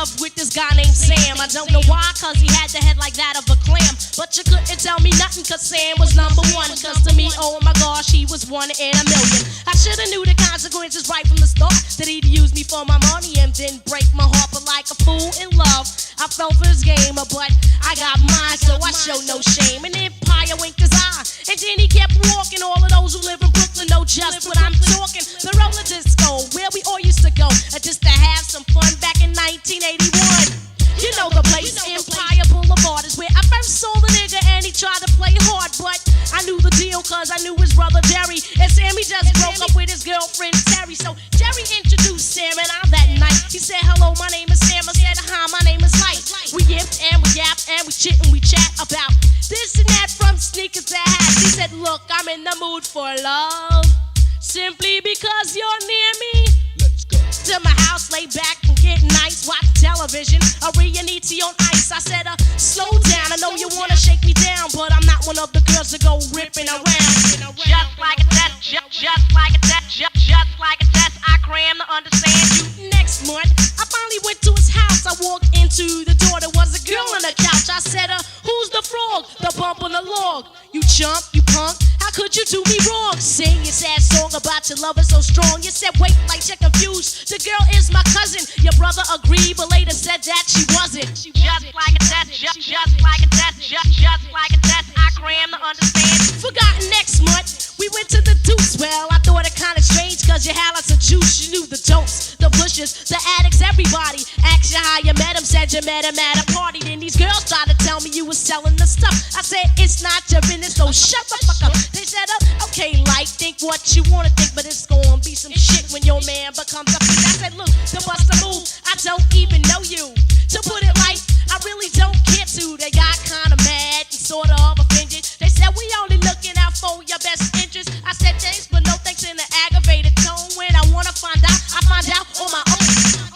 love with this guy named Sam. I don't know why, cause he had the head like that of a clam. But you couldn't tell me nothing, cause Sam was number one. Cause to me, oh my gosh, he was one in a million. I should've knew the consequences right from the start, that he'd use me for my money and then break my heart. But like a fool in love, I fell for his game, but I got mine, so I show no shame. And Empire winked his eye, and then he kept walking. All of those who live in Brooklyn know just what I'm talking. The roller disco, where we all used to go, just to have some fun back in 1981. You know the place, Empire Boulevard, is where I first saw the nigga, and he tried to play hard, but I knew the deal, cause I knew his brother Jerry. And Sammy just broke up with his girlfriend Terry. So Jerry introduced Sam and I that night. He said, hello, my name is Sam. I said, hi, my name is Lyte. We yipped and we yapped and we chit and we chat about this and that, from sneakers to hats. He said, look, I'm in the mood for love, simply because you're near me. To my house, lay back and get nice, watch television, a Rianiti on ice. I said, slow down, I know you wanna shake me down, but I'm not one of the girls that go ripping around. Just like a test, just like a test, just like a test, I cram to understand you. Next month, I finally went to his house. I walked into the door, there was a girl on the couch. I said, who's the frog, the bump on the log? You chump, you punk, how could you do me wrong? Sing your sad song about your lover so strong. You said, wait, like you're confused, the girl is my cousin. Your brother agreed, but later said that she wasn't. Just like a test, just like a test, just like a test, I cram to understand. Forgotten next month, we went to the Deuce. Well, I thought it kinda strange, cause you had lots of juice. You knew the dopes, the pushers, the addicts, everybody. Asked you how you met him, said you met him at a party. Then these girls tried to tell me you was selling the stuff. I said, it's not your business, so shut the fuck up. They said, okay, like, think what you wanna think, but it's gonna be some shit when your man becomes a freak. I said, look, to bust a move, I don't even know you. To put it light, I really don't care to. They got kinda mad and sorta offended. They said, we only looking out for your best interest. I said, thanks, but no thanks, in an aggravated tone. When I wanna find out, I find out on my own.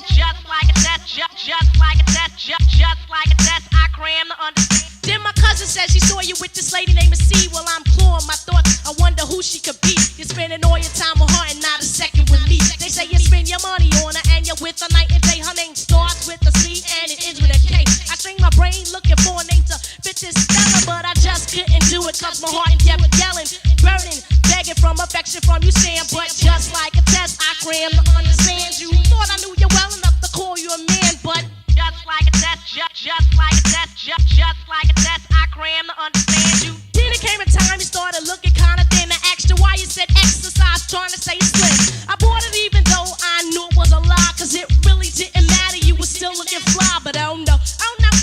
Just like a test, just like a test, just like a test, I cram to understand. Then my cousin said she saw you with this lady named C. Well, I'm clawing my thoughts, I wonder who she could be. You're spending all your time on her and not a second with me. They say you spend your money on her and you're with her night and day. Her name starts with a C and it ends with a K. I strained my brain looking for a name to fit this fella, but I just couldn't do it, cause my heart kept yelling, burning, begging from affection from you, Sam. But just like a test, I cram to understand you. Thought I knew you well enough to call you a man, but just like a test, just like a test, just like a test, I cram to understand you. Then it came a time you started looking kinda thin. I asked you why, you said exercise, trying to stay slim. I bought it even though I knew it was a lie, cause it really didn't matter, you were still looking fly. But oh no,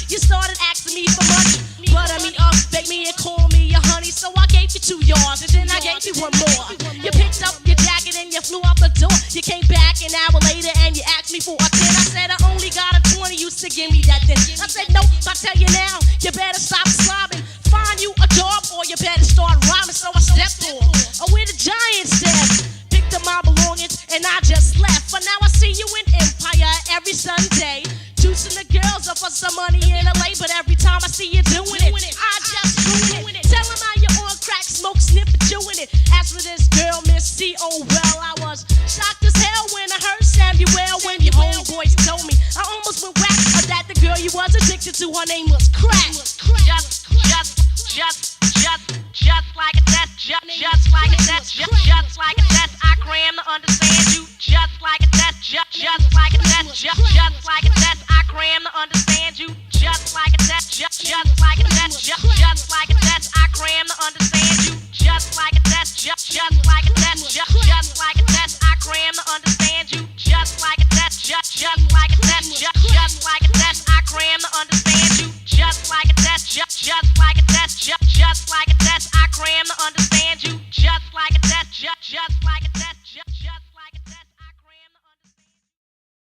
you started asking me for money. But I mean, beg me and call me your honey. So I gave you $2, and then I gave you one more. You picked up your jacket and you flew out the door. You came back an hour later and you asked me for a 10. I said I only got a 20, you used to give me that then. I said no, I tell you now, you better stop slobbing. Find you a job or you better start rhyming. So I stepped off, where the giants stepped, picked up my belongings and I just left. But now I see you in Empire every Sunday, juicing the girls up for some money in LA. But every time I see you doing it, I just ruin it. Tell them how you on crack, smoke, sniff, and chewing it. As for this girl, Miss C, oh well, I was shocked as hell when I heard Samuel. When your homeboys told me, I almost went whack that the girl you was addicted to, her name was Cram.